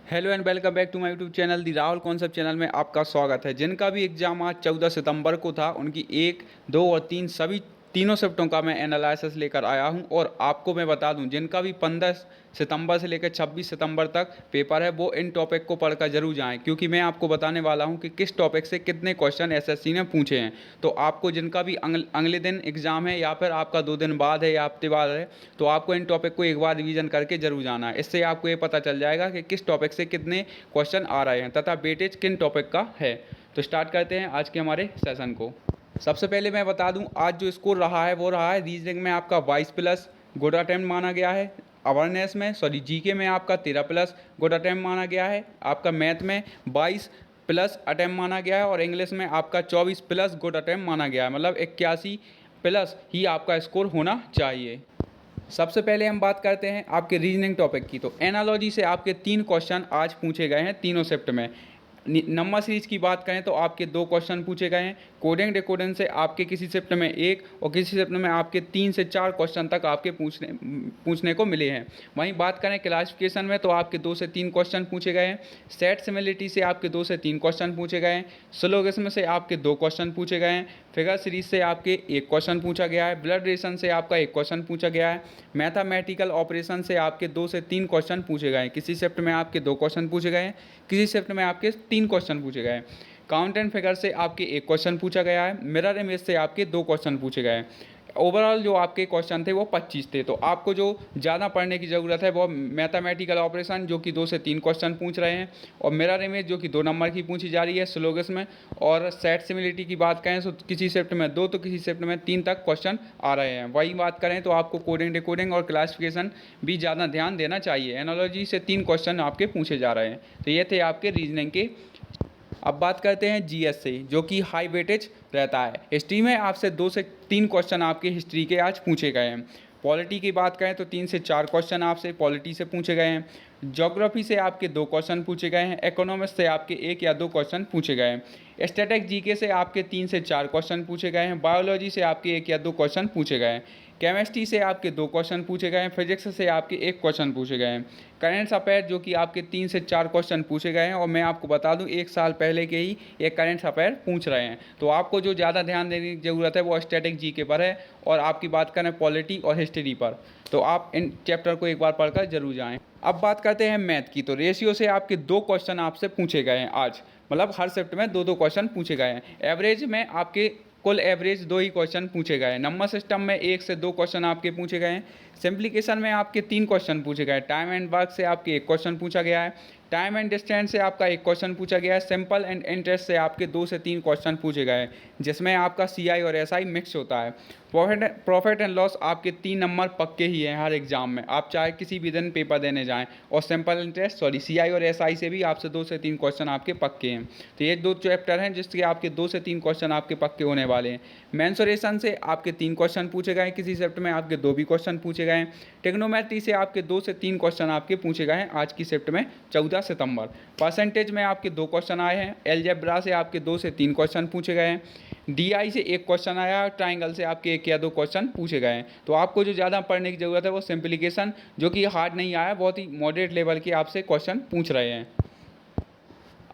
Hello and welcome back to my YouTube channel the Rahul concept channel में आपका स्वागत है। जिनका भी एग्जाम आज 14 सितंबर को था उनकी 1, 2 और 3 सभी तीनों शिफ्टों का मैं एनालिसिस लेकर आया हूं। और आपको मैं बता दूं जिनका भी 15 सितंबर से लेकर 26 सितंबर तक पेपर है वो इन टॉपिक को पढ़कर जरूर जाएं, क्योंकि मैं आपको बताने वाला हूं कि किस टॉपिक से कितने क्वेश्चन एसएससी ने पूछे हैं। तो आपको जिनका भी अगले दिन एग्जाम है या फिर आपका 2 दिन बाद है या हफ्ते बाद है, तो आपको इन टॉपिक को एक बार रिवीजन करके जरूर जाना है। इससे आपको ये पता चल जाएगा कि किस टॉपिक से कितने क्वेश्चन आ रहे हैं तथा वेटेज किन टॉपिक का है। तो स्टार्ट करते हैं आज के हमारे सेशन को। सबसे पहले मैं बता दूं आज जो स्कोर रहा है वो रहा है रीजनिंग में आपका 22+ गुड अटेम्प्ट माना गया है। अवेयरनेस में जीके में आपका 13+ गुड अटेम्प्ट माना गया है। आपका मैथ में 22+ अटेम्प्ट माना गया है और इंग्लिश में आपका 24+ गुड अटेम्प्ट माना गया है, मतलब 81+ ही आपका स्कोर होना चाहिए। सबसे पहले हम बात करते हैं आपके रीजनिंग टॉपिक की। तो एनालॉजी से आपके 3 क्वेश्चन आज पूछे गए हैं तीनों शिफ्ट में। नंबर सीरीज की बात करें तो आपके 2 क्वेश्चन पूछे गए हैं। कोडिंग डिकोडिंग से आपके किसी शिफ्ट में 1 और किसी शिफ्ट में आपके 3 से 4 क्वेश्चन तक आपके पूछने को मिले हैं। वहीं बात करें क्लासिफिकेशन में तो आपके 2 से 3 क्वेश्चन पूछे गए हैं। सेट सिमिलिटी से आपके 2 से 3 क्वेश्चन पूछे गए हैं। सिलोगिज्म से आपके 2 क्वेश्चन पूछे गए हैं। फिगर सीरीज से आपके 1 क्वेश्चन पूछा गया है। ब्लड रिलेशन से आपका 1 क्वेश्चन पूछा गया है। मैथमेटिकल ऑपरेशन से आपके 2 से 3 क्वेश्चन पूछे गए हैं। किसी शिफ्ट में आपके 2 क्वेश्चन पूछे गए हैं, किसी शिफ्ट में आपके 3 क्वेश्चन पूछे गए हैं। काउंट एंड फिगर से आपके 1 क्वेश्चन पूछा गया है। मिरर इमेज से आपके 2 क्वेश्चन पूछे गए हैं। ओवरऑल जो आपके क्वेश्चन थे वो 25 थे। तो आपको जो ज़्यादा पढ़ने की ज़रूरत है वो मैथमेटिकल ऑपरेशन जो कि 2 से 3 क्वेश्चन पूछ रहे हैं, और मिरर इमेज जो कि 2 नंबर की पूछी जा रही है सिलोगिज्म में। और सेट सिमिलिटी की बात करें तो किसी शिफ्ट में 2 तो किसी शिफ्ट में 3 तक क्वेश्चन आ रहे हैं। वही बात करें तो आपको कोडिंग डिकोडिंग और क्लासिफिकेशन भी ज़्यादा ध्यान देना चाहिए। एनालॉजी से 3 क्वेश्चन आपके पूछे जा रहे हैं। तो ये थे आपके रीजनिंग के। अब बात करते हैं जीएस से, जो कि हाई वेटेज रहता है। हिस्ट्री में आपसे 2 से 3 क्वेश्चन आपके हिस्ट्री के आज पूछे गए हैं। पॉलिटी की बात करें तो 3 से 4 क्वेश्चन आपसे पॉलिटी से पूछे गए हैं। ज्योग्राफी से आपके 2 क्वेश्चन पूछे गए हैं। इकोनॉमिक्स से आपके 1 या 2 क्वेश्चन पूछे गए हैं। स्टैटिक जीके से आपके 3 से 4 क्वेश्चन पूछे गए हैं। बायोलॉजी से आपके 1 या 2 क्वेश्चन पूछे गए हैं। केमिस्ट्री से आपके 2 क्वेश्चन पूछे गए हैं। फिजिक्स से आपके 1 क्वेश्चन पूछे गए हैं। करेंट अफेयर जो कि आपके 3 से 4 क्वेश्चन पूछे गए हैं, और मैं आपको बता दूं 1 साल पहले के ही ये करेंट अफेयर पूछ रहे हैं। तो आपको जो ज़्यादा ध्यान देने की ज़रूरत है वो स्टैटिक जीके पर है, और आपकी बात करें पॉलिटी और हिस्ट्री पर, तो आप इन चैप्टर को एक बार पढ़कर जरूर जाएं। अब बात करते हैं मैथ की। तो रेशियो से आपके 2 क्वेश्चन आपसे पूछे गए हैं आज, मतलब हर शिफ्ट में 2-2 क्वेश्चन पूछे गए हैं। एवरेज में आपके कुल एवरेज 2 ही क्वेश्चन पूछे गए हैं। नंबर सिस्टम में 1 से 2 क्वेश्चन आपके पूछे गए हैं। सिंप्लीकेशन में आपके 3 क्वेश्चन पूछे गए हैं। टाइम एंड वर्क से आपके 1 क्वेश्चन पूछा गया है। टाइम एंड डिस्टेंस से आपका 1 क्वेश्चन पूछा गया है। सिंपल एंड इंटरेस्ट से आपके 2 से 3 क्वेश्चन पूछे गए हैं, जिसमें आपका सीआई और एसआई मिक्स होता है। प्रॉफिट एंड लॉस आपके 3 नंबर पक्के ही हैं हर एग्जाम में, आप चाहे किसी भी दिन पेपर देने जाएं। और सिंपल इंटरेस्ट सीआई और एसआई से भी आपसे 2 से 3 क्वेश्चन आपके पक्के हैं। तो ये 2 चैप्टर हैं जिसके आपके 2 से 3 क्वेश्चन आपके पक्के होने वाले हैं। मेंसुरेशन से आपके 3 क्वेश्चन पूछे गए हैं। किसी शिफ्ट में आपके 2 भी क्वेश्चन पूछे गए हैं। टेक्नोमेट्री से आपके 2 से 3 क्वेश्चन आपके पूछे गए हैं आज की शिफ्ट में 14 सितंबर। परसेंटेज में आपके 2 क्वेश्चन आए हैं। एलजेब्रा से आपके 2 से 3 क्वेश्चन पूछे गए हैं। डीआई से 1 क्वेश्चन आया है। ट्राइंगल से आपके 1 या 2 क्वेश्चन पूछे गए हैं। तो आपको जो ज़्यादा पढ़ने की ज़रूरत है वो सिंप्लीकेशन, जो कि हार्ड नहीं आया, बहुत ही मॉडरेट लेवल के आपसे क्वेश्चन पूछ रहे हैं।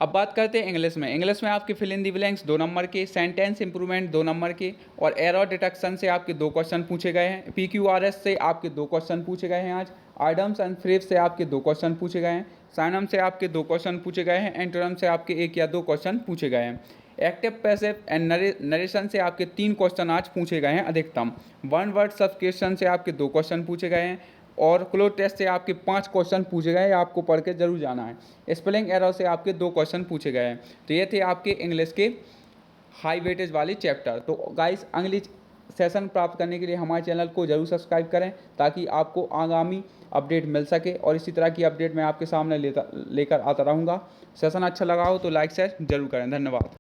अब बात करते हैं इंग्लिश में। इंग्लिश में आपके fill in the blanks 2 number के, सेंटेंस इंप्रूवमेंट 2 नंबर के, और एरर डिटेक्शन से आपके 2 क्वेश्चन पूछे गए हैं। पीक्यूआरएस से आपके 2 क्वेश्चन पूछे गए हैं आज। आइडम्स एंड फ्रेज से आपके 2 क्वेश्चन पूछे गए हैं। साइनम से आपके 2 क्वेश्चन पूछे गए हैं। एंटोनम से आपके 1 या 2 क्वेश्चन पूछे गए हैं। एक्टिव पैसिव एंड नरेशन से आपके 3 क्वेश्चन आज पूछे गए हैं अधिकतम। वन वर्ड सब्सक्रिप्शन से आपके 2 क्वेश्चन पूछे गए हैं। और क्लोज टेस्ट से आपके 5 क्वेश्चन पूछे गए हैं, आपको पढ़ के जरूर जाना है। स्पेलिंग एरर से आपके 2 क्वेश्चन पूछे गए हैं। तो ये थे आपके इंग्लिश के हाई वेटेज वाले चैप्टर। तो गाइस अगली सेशन प्राप्त करने के लिए हमारे चैनल को जरूर सब्सक्राइब करें, ताकि आपको आगामी अपडेट मिल सके, और इसी तरह की अपडेट मैं आपके सामने लेकर आता रहूँगा। सेशन अच्छा लगा हो तो लाइक शेयर जरूर करें। धन्यवाद।